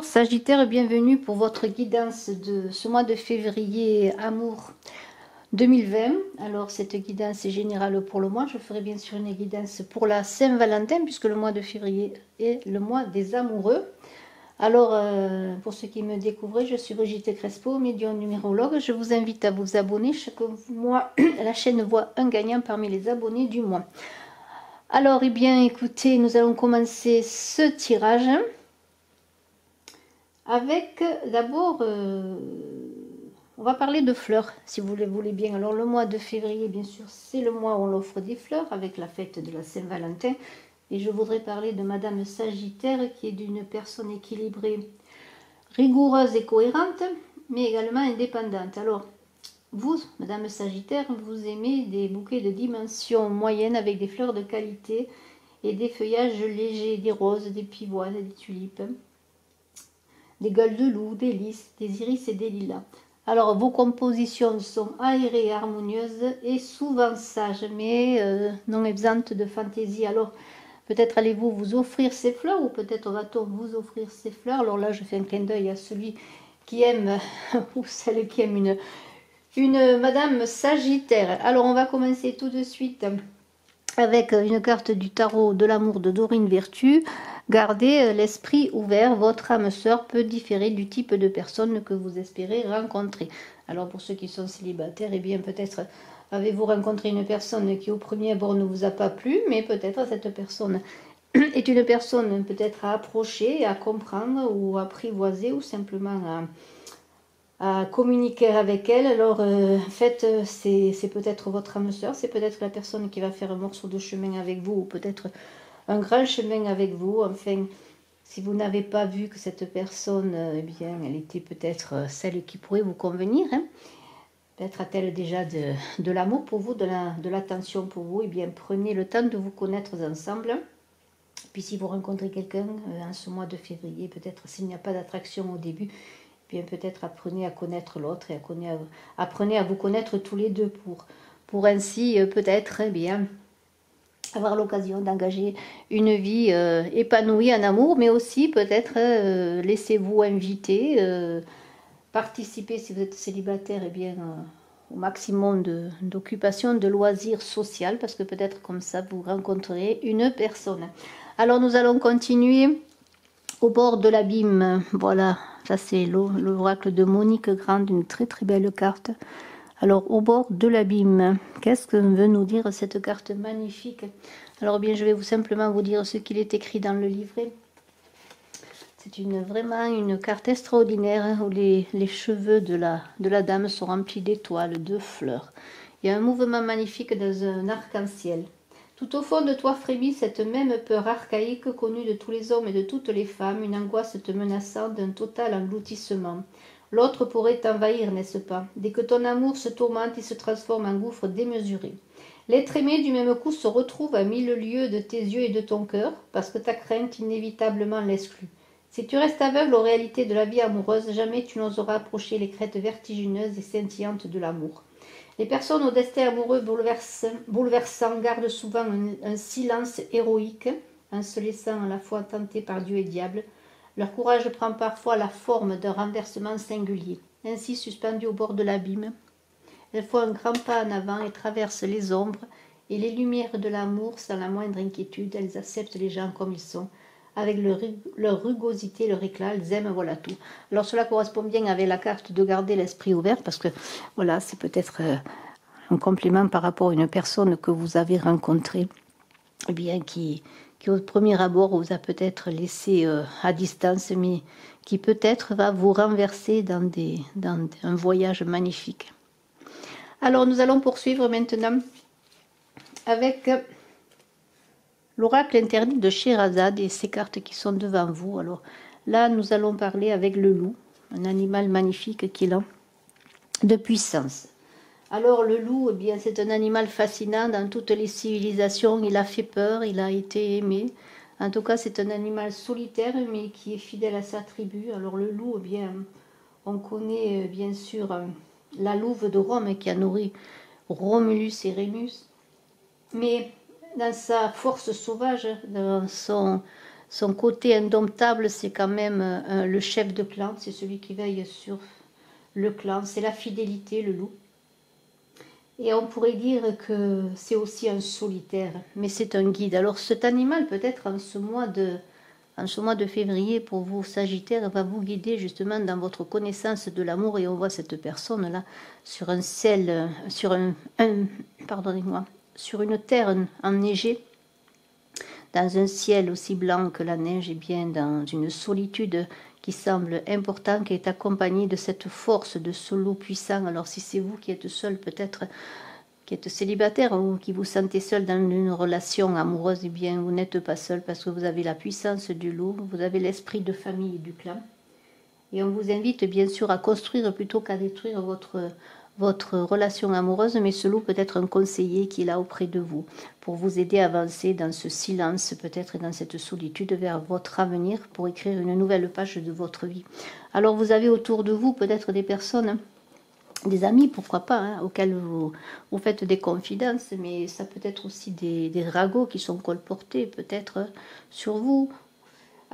Alors Sagittaire, bienvenue pour votre guidance de ce mois de février, amour 2020. Alors cette guidance est générale pour le mois. Je ferai bien sûr une guidance pour la Saint-Valentin puisque le mois de février est le mois des amoureux. Alors pour ceux qui me découvrent, je suis Brigitte Crespo, médium numérologue. Je vous invite à vous abonner. Chaque mois, la chaîne voit un gagnant parmi les abonnés du mois. Alors, eh bien, écoutez, nous allons commencer ce tirage avec d'abord, on va parler de fleurs, si vous le voulez bien. Alors, le mois de février, bien sûr, c'est le mois où on offre des fleurs avec la fête de la Saint-Valentin. Et je voudrais parler de Madame Sagittaire, qui est d'une personne équilibrée, rigoureuse et cohérente, mais également indépendante. Alors, vous, Madame Sagittaire, vous aimez des bouquets de dimension moyenne avec des fleurs de qualité et des feuillages légers, des roses, des pivoines, des tulipes, des gueules de loup, des lys, des iris et des lilas. Alors, vos compositions sont aérées et harmonieuses et souvent sages, mais non exemptes de fantaisie. Alors, peut-être allez-vous vous offrir ces fleurs ou peut-être va-t-on vous offrir ces fleurs. Alors là, je fais un clin d'œil à celui qui aime ou celle qui aime une Madame Sagittaire. Alors, on va commencer tout de suite avec une carte du tarot de l'amour de Dorine Vertu. Gardez l'esprit ouvert, votre âme sœur peut différer du type de personne que vous espérez rencontrer. Alors pour ceux qui sont célibataires, eh bien peut-être avez-vous rencontré une personne qui au premier abord ne vous a pas plu, mais peut-être cette personne est une personne peut-être à approcher, à comprendre ou à apprivoiser ou simplement à communiquer avec elle. Alors en fait c'est peut-être votre âme sœur, c'est peut-être la personne qui va faire un morceau de chemin avec vous ou peut-être un grand chemin avec vous. Enfin, si vous n'avez pas vu que cette personne, eh bien elle était peut-être celle qui pourrait vous convenir, hein. Peut-être a-t-elle déjà de l'amour pour vous, de l'attention pour vous. Eh bien prenez le temps de vous connaître ensemble. Puis si vous rencontrez quelqu'un en ce mois de février, peut-être s'il n'y a pas d'attraction au début, bien peut-être apprenez à connaître l'autre et apprenez à vous connaître tous les deux pour ainsi peut-être bien avoir l'occasion d'engager une vie épanouie en amour, mais aussi peut-être laissez-vous inviter, participer si vous êtes célibataire, et bien au maximum d'occupation, de loisirs sociaux, parce que peut-être comme ça vous rencontrerez une personne. Alors nous allons continuer au bord de l'abîme. Voilà, ça c'est l'oracle de Monique Grande, une très très belle carte. Alors au bord de l'abîme, qu'est-ce que veut nous dire cette carte magnifique? Alors bien je vais simplement vous dire ce qu'il est écrit dans le livret. C'est vraiment une carte extraordinaire où les cheveux de la dame sont remplis d'étoiles, de fleurs. Il y a un mouvement magnifique dans un arc-en-ciel. Tout au fond de toi frémit cette même peur archaïque connue de tous les hommes et de toutes les femmes, une angoisse te menaçant d'un total engloutissement. L'autre pourrait t'envahir, n'est-ce pas? Dès que ton amour se tourmente, il se transforme en gouffre démesuré. L'être aimé du même coup se retrouve à 1000 lieues de tes yeux et de ton cœur, parce que ta crainte inévitablement l'exclut. Si tu restes aveugle aux réalités de la vie amoureuse, jamais tu n'oseras approcher les crêtes vertigineuses et scintillantes de l'amour. Les personnes au destin amoureux bouleversant gardent souvent un silence héroïque, en se laissant à la fois tenter par Dieu et diable. Leur courage prend parfois la forme d'un renversement singulier. Ainsi, suspendues au bord de l'abîme, elles font un grand pas en avant et traversent les ombres et les lumières de l'amour sans la moindre inquiétude. Elles acceptent les gens comme ils sont, avec leur rugosité, leur éclat, elles aiment, voilà tout. Alors cela correspond bien avec la carte de garder l'esprit ouvert, parce que voilà, c'est peut-être un complément par rapport à une personne que vous avez rencontrée, eh bien qui au premier abord vous a peut-être laissé à distance, mais qui peut-être va vous renverser dans un voyage magnifique. Alors nous allons poursuivre maintenant avec l'oracle interdit de Scheherazade et ces cartes qui sont devant vous. Alors là nous allons parler avec le loup, un animal magnifique qui est là, de puissance. Alors le loup, eh bien, c'est un animal fascinant dans toutes les civilisations. Il a fait peur, il a été aimé. En tout cas, c'est un animal solitaire, mais qui est fidèle à sa tribu. Alors le loup, eh bien, on connaît bien sûr la louve de Rome qui a nourri Romulus et Rémus. Mais dans sa force sauvage, dans Son côté indomptable, c'est quand même le chef de clan, c'est celui qui veille sur le clan, c'est la fidélité, le loup. Et on pourrait dire que c'est aussi un solitaire, mais c'est un guide. Alors cet animal, peut-être en ce mois de février, pour vous Sagittaires, va vous guider justement dans votre connaissance de l'amour. Et on voit cette personne-là sur un ciel, pardonnez-moi, sur une terre enneigée, dans un ciel aussi blanc que la neige, et bien dans une solitude qui semble importante, qui est accompagnée de cette force, de ce loup puissant. Alors si c'est vous qui êtes seul, peut-être qui êtes célibataire ou qui vous sentez seul dans une relation amoureuse, eh bien vous n'êtes pas seul parce que vous avez la puissance du loup, vous avez l'esprit de famille du clan. Et on vous invite bien sûr à construire plutôt qu'à détruire votre relation amoureuse, mais ce loup peut être un conseiller qui est là auprès de vous pour vous aider à avancer dans ce silence, peut-être dans cette solitude vers votre avenir, pour écrire une nouvelle page de votre vie. Alors vous avez autour de vous peut-être des personnes, des amis, pourquoi pas, hein, auxquels vous faites des confidences, mais ça peut être aussi des ragots qui sont colportés peut-être sur vous.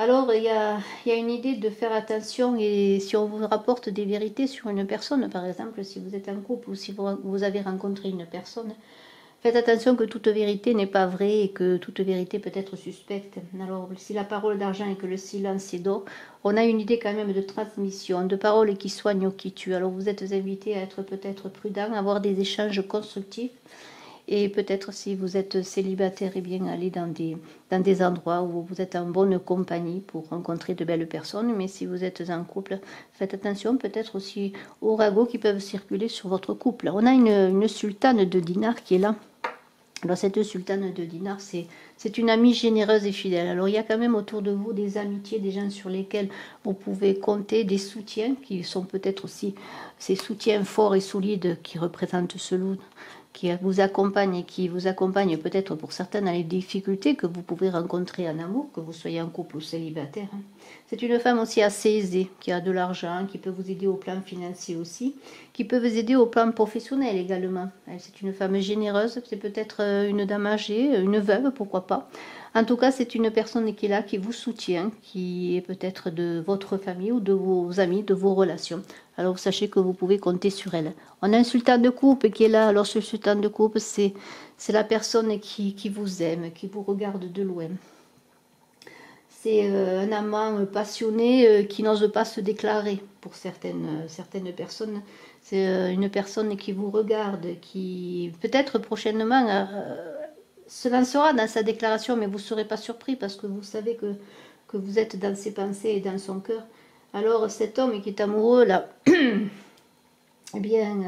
Alors, il y a une idée de faire attention, et si on vous rapporte des vérités sur une personne, par exemple, si vous êtes en couple ou si vous avez rencontré une personne, faites attention que toute vérité n'est pas vraie et que toute vérité peut être suspecte. Alors, si la parole d'argent et que le silence est d'or, on a une idée quand même de transmission, de paroles qui soignent ou qui tuent. Alors, vous êtes invité à être peut-être prudent, à avoir des échanges constructifs. Et peut-être si vous êtes célibataire, eh bien aller dans des endroits où vous êtes en bonne compagnie pour rencontrer de belles personnes. Mais si vous êtes en couple, faites attention peut-être aussi aux ragots qui peuvent circuler sur votre couple. On a une sultane de Dinar qui est là. Alors cette sultane de Dinar, c'est une amie généreuse et fidèle. Alors il y a quand même autour de vous des amitiés, des gens sur lesquels vous pouvez compter, des soutiens qui sont peut-être aussi ces soutiens forts et solides qui représentent ce loup, qui vous accompagne et qui vous accompagne peut-être pour certains dans les difficultés que vous pouvez rencontrer en amour, que vous soyez en couple ou célibataire. C'est une femme aussi assez aisée, qui a de l'argent, qui peut vous aider au plan financier aussi, qui peut vous aider au plan professionnel également. C'est une femme généreuse, c'est peut-être une dame âgée, une veuve, pourquoi pas. En tout cas, c'est une personne qui est là, qui vous soutient, qui est peut-être de votre famille ou de vos amis, de vos relations. Alors sachez que vous pouvez compter sur elle. On a un sultan de coupe qui est là. Alors ce sultan de coupe, c'est la personne qui vous aime, qui vous regarde de loin. C'est un amant passionné qui n'ose pas se déclarer pour certaines personnes. C'est une personne qui vous regarde, qui peut-être prochainement se lancera dans sa déclaration, mais vous ne serez pas surpris parce que vous savez que vous êtes dans ses pensées et dans son cœur. Alors cet homme qui est amoureux là, eh bien,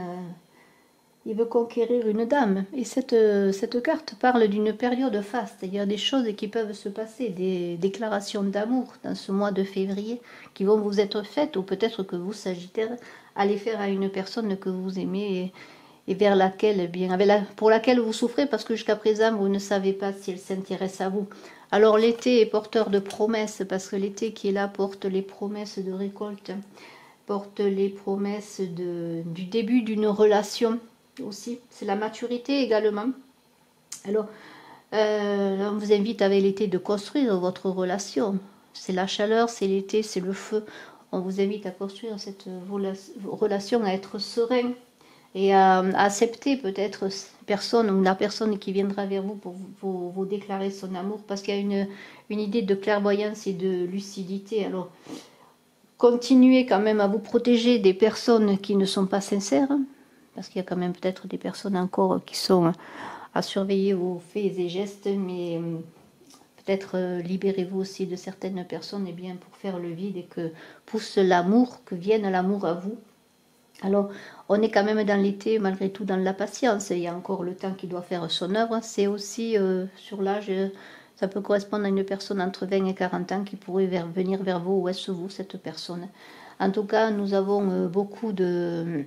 il veut conquérir une dame. Et cette carte parle d'une période faste. Il y a des choses qui peuvent se passer, des déclarations d'amour dans ce mois de février qui vont vous être faites, ou peut-être que vous, Sagittaire, allez faire à une personne que vous aimez et vers laquelle, eh bien, pour laquelle vous souffrez parce que jusqu'à présent, vous ne savez pas si elle s'intéresse à vous. Alors l'été est porteur de promesses, parce que l'été qui est là porte les promesses de récolte, porte les promesses du début d'une relation aussi. C'est la maturité également. Alors, on vous invite avec l'été de construire votre relation. C'est la chaleur, c'est l'été, c'est le feu. On vous invite à construire cette relation, à être serein et à accepter peut-être personne ou la personne qui viendra vers vous pour vous déclarer son amour, parce qu'il y a une idée de clairvoyance et de lucidité. Alors, continuez quand même à vous protéger des personnes qui ne sont pas sincères, parce qu'il y a quand même peut-être des personnes encore qui sont à surveiller vos faits et gestes, mais peut-être libérez-vous aussi de certaines personnes eh bien, pour faire le vide et que pousse l'amour, que vienne l'amour à vous. Alors, on est quand même dans l'été, malgré tout, dans la patience. Il y a encore le temps qui doit faire son œuvre. C'est aussi, sur l'âge, ça peut correspondre à une personne entre 20 et 40 ans qui pourrait venir vers vous. Où est-ce vous, cette personne? En tout cas, nous avons beaucoup de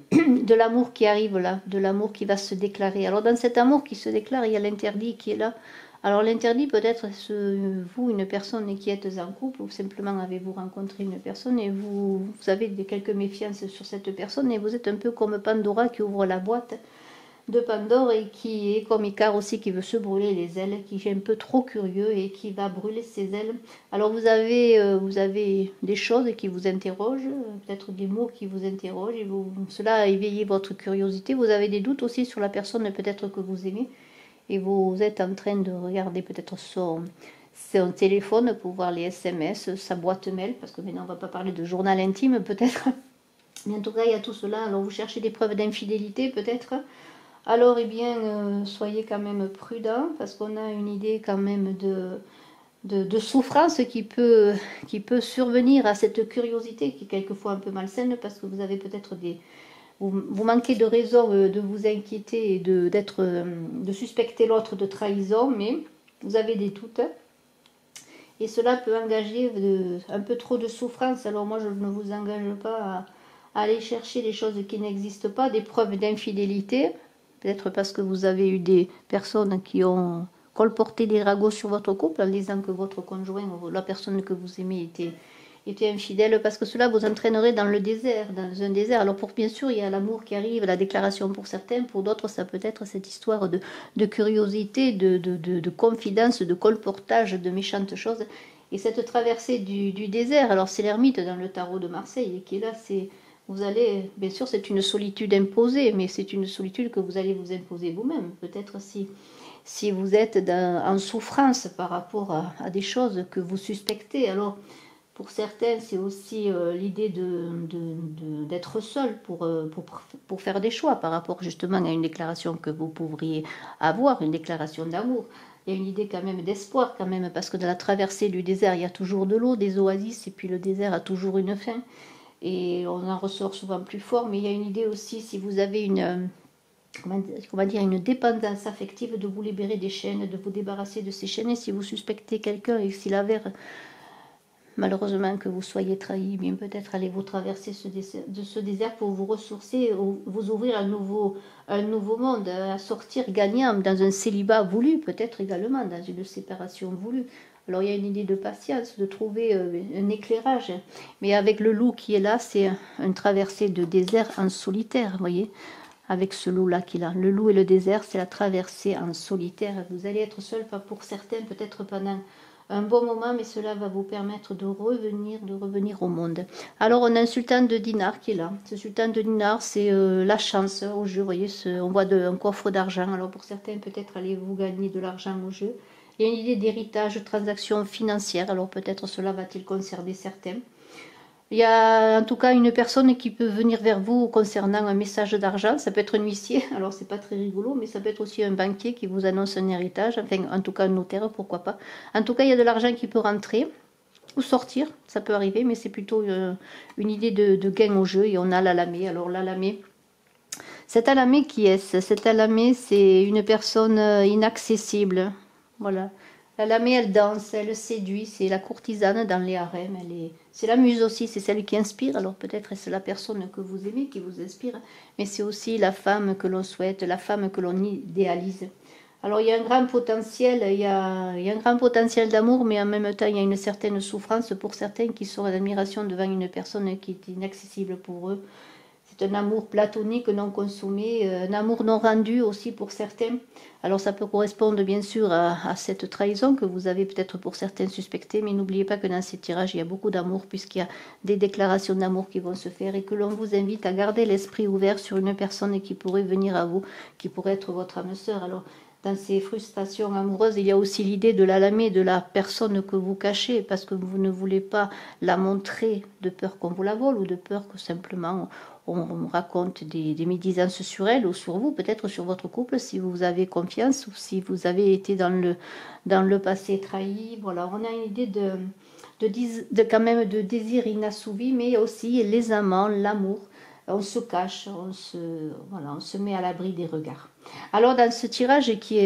l'amour qui arrive là, de l'amour qui va se déclarer. Alors, dans cet amour qui se déclare, il y a l'interdit qui est là. Alors l'interdit peut être vous, une personne qui êtes en couple, ou simplement avez-vous rencontré une personne et vous avez quelques méfiances sur cette personne et vous êtes un peu comme Pandora qui ouvre la boîte de Pandore et qui est comme Icare aussi, qui veut se brûler les ailes, qui est un peu trop curieux et qui va brûler ses ailes. Alors vous avez des choses qui vous interrogent, peut-être des mots qui vous interrogent, et cela éveille votre curiosité. Vous avez des doutes aussi sur la personne peut-être que vous aimez, et vous êtes en train de regarder peut-être son téléphone pour voir les SMS, sa boîte mail, parce que maintenant on ne va pas parler de journal intime peut-être. Mais en tout cas, il y a tout cela. Alors vous cherchez des preuves d'infidélité peut-être. Alors, eh bien, soyez quand même prudent, parce qu'on a une idée quand même de souffrance qui peut survenir à cette curiosité qui est quelquefois un peu malsaine, parce que vous avez peut-être vous manquez de raison de vous inquiéter et de suspecter l'autre de trahison, mais vous avez des doutes. Et cela peut engager un peu trop de souffrance. Alors moi, je ne vous engage pas à aller chercher des choses qui n'existent pas, des preuves d'infidélité. Peut-être parce que vous avez eu des personnes qui ont colporté des ragots sur votre couple en disant que votre conjoint ou la personne que vous aimez était infidèle, parce que cela vous entraînerait dans le désert, dans un désert. Alors bien sûr, il y a l'amour qui arrive, la déclaration pour certains, pour d'autres, ça peut être cette histoire de curiosité, de confidence, de colportage, de méchantes choses. Et cette traversée du désert, alors c'est l'ermite dans le tarot de Marseille qui est là, vous allez, bien sûr, c'est une solitude imposée, mais c'est une solitude que vous allez vous imposer vous-même. Peut-être si vous êtes en souffrance par rapport à des choses que vous suspectez. Alors, pour certains, c'est aussi l'idée d'être seul pour faire des choix par rapport justement à une déclaration que vous pourriez avoir, une déclaration d'amour. Il y a une idée quand même d'espoir quand même, parce que dans la traversée du désert, il y a toujours de l'eau, des oasis, et puis le désert a toujours une fin. Et on en ressort souvent plus fort, mais il y a une idée aussi, si vous avez une dépendance affective, de vous libérer des chaînes, de vous débarrasser de ces chaînes. Et si vous suspectez quelqu'un et s'il avère malheureusement que vous soyez trahi, bien peut-être allez-vous traverser ce désert pour vous ressourcer, vous ouvrir un nouveau monde, à sortir gagnant dans un célibat voulu, peut-être également dans une séparation voulue. Alors il y a une idée de patience, de trouver un éclairage. Mais avec le loup qui est là, c'est une traversée de désert en solitaire, vous voyez, avec ce loup-là qu'il a. Le loup et le désert, c'est la traversée en solitaire. Vous allez être seul, pas pour certains, peut-être pendant un bon moment, mais cela va vous permettre de revenir au monde. Alors on a un sultan de dinar qui est là. Ce sultan de dinar, c'est la chance au jeu. Vous voyez, on voit un coffre d'argent. Alors pour certains, peut-être allez-vous gagner de l'argent au jeu. Il y a une idée d'héritage, de transaction financière. Alors peut-être cela va-t-il concerner certains. Il y a en tout cas une personne qui peut venir vers vous concernant un message d'argent. Ça peut être un huissier, alors c'est pas très rigolo, mais ça peut être aussi un banquier qui vous annonce un héritage. Enfin, en tout cas un notaire, pourquoi pas. En tout cas, il y a de l'argent qui peut rentrer ou sortir, ça peut arriver, mais c'est plutôt une idée de gain au jeu. Et on a l'alamé. Alors l'alamé, cet alamé qui est-ce? Cet alamé, c'est une personne inaccessible. Voilà. La lamée, elle danse, elle séduit, c'est la courtisane dans les harems. C'est la muse aussi, c'est celle qui inspire. Alors peut-être est-ce la personne que vous aimez qui vous inspire, mais c'est aussi la femme que l'on souhaite, la femme que l'on idéalise. Alors il y a un grand potentiel, il y a un grand potentiel d'amour, mais en même temps il y a une certaine souffrance pour certains qui sont en admiration devant une personne qui est inaccessible pour eux. C'est un amour platonique non consommé, un amour non rendu aussi pour certains. Alors ça peut correspondre bien sûr à cette trahison que vous avez peut-être pour certains suspectés, mais n'oubliez pas que dans ces tirages, il y a beaucoup d'amour puisqu'il y a des déclarations d'amour qui vont se faire et que l'on vous invite à garder l'esprit ouvert sur une personne qui pourrait venir à vous, qui pourrait être votre âme sœur. Alors dans ces frustrations amoureuses, il y a aussi l'idée de l'alamé, de la personne que vous cachez parce que vous ne voulez pas la montrer de peur qu'on vous la vole ou de peur que simplement on raconte des médisances sur elle ou sur vous, peut-être sur votre couple, si vous avez confiance ou si vous avez été dans le passé trahi. Voilà, on a une idée quand même de désir inassouvi, mais aussi les amants, l'amour. On se cache, on se met à l'abri des regards. Alors dans ce tirage qui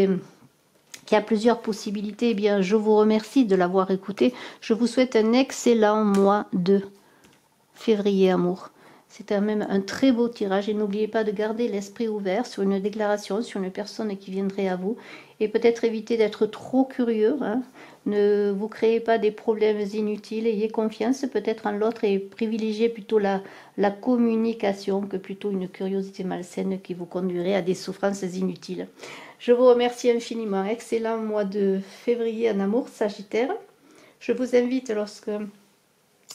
a plusieurs possibilités, eh bien, je vous remercie de l'avoir écouté. Je vous souhaite un excellent mois de février amour. C'est quand même un très beau tirage et n'oubliez pas de garder l'esprit ouvert sur une déclaration, sur une personne qui viendrait à vous et peut-être éviter d'être trop curieux. Hein. Ne vous créez pas des problèmes inutiles, ayez confiance peut-être en l'autre et privilégiez plutôt la communication que plutôt une curiosité malsaine qui vous conduirait à des souffrances inutiles. Je vous remercie infiniment. Excellent mois de février en amour, Sagittaire. Je vous invite lorsque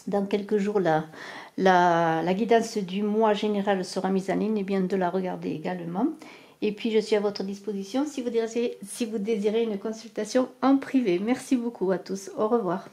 dans quelques jours la guidance du mois général sera mise en ligne, et bien de la regarder également. Et puis je suis à votre disposition si vous désirez une consultation en privé. Merci beaucoup à tous. Au revoir.